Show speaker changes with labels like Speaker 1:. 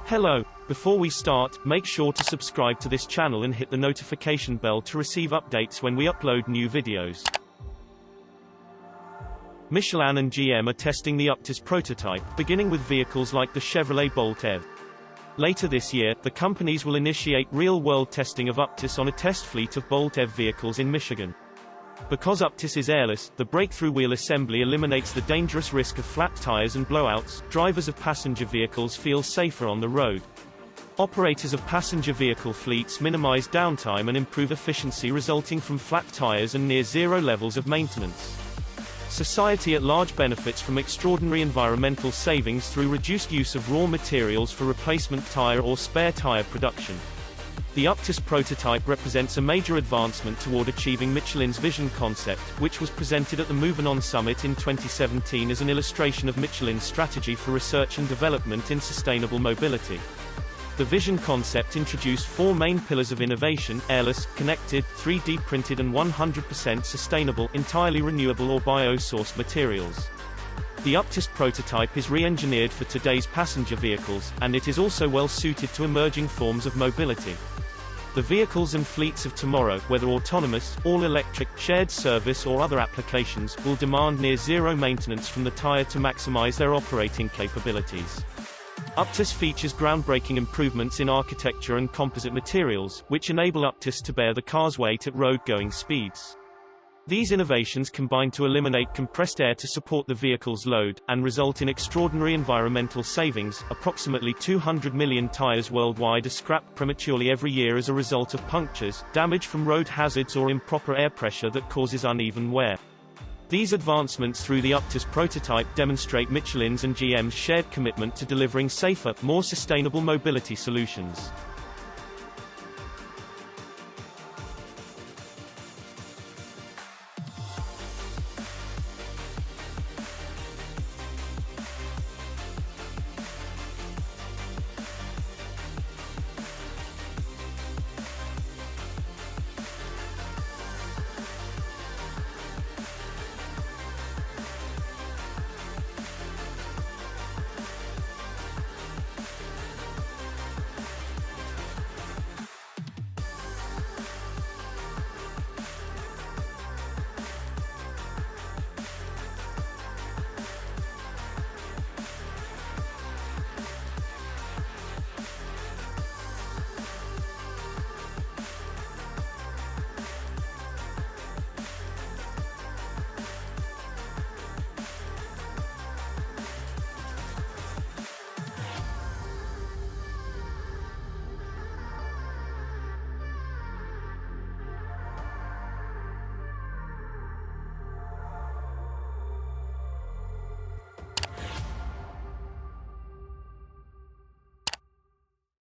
Speaker 1: Hello. Before we start, make sure to subscribe to this channel and hit the notification bell to receive updates when we upload new videos. Michelin and GM are testing the Uptis Prototype, beginning with vehicles like the Chevrolet Bolt EV. Later this year, the companies will initiate real-world testing of Uptis on a test fleet of Bolt EV vehicles in Michigan. Because Uptis is airless, the breakthrough wheel assembly eliminates the dangerous risk of flat tires and blowouts. Drivers of passenger vehicles feel safer on the road. Operators of passenger vehicle fleets minimize downtime and improve efficiency resulting from flat tires and near-zero levels of maintenance. Society at large benefits from extraordinary environmental savings through reduced use of raw materials for replacement tire or spare tire production. The Uptis Prototype represents a major advancement toward achieving Michelin's vision concept, which was presented at the Movin'On Summit in 2017 as an illustration of Michelin's strategy for research and development in sustainable mobility. The vision concept introduced four main pillars of innovation: airless, connected, 3D printed and 100% sustainable, entirely renewable or bio-sourced materials. The Uptis Prototype is re-engineered for today's passenger vehicles, and it is also well suited to emerging forms of mobility. The vehicles and fleets of tomorrow, whether autonomous, all-electric, shared service or other applications, will demand near-zero maintenance from the tire to maximize their operating capabilities. Uptis features groundbreaking improvements in architecture and composite materials, which enable Uptis to bear the car's weight at road-going speeds. These innovations combine to eliminate compressed air to support the vehicle's load, and result in extraordinary environmental savings. Approximately 200 million tires worldwide are scrapped prematurely every year as a result of punctures, damage from road hazards or improper air pressure that causes uneven wear. These advancements through the Uptis Prototype demonstrate Michelin's and GM's shared commitment to delivering safer, more sustainable mobility solutions.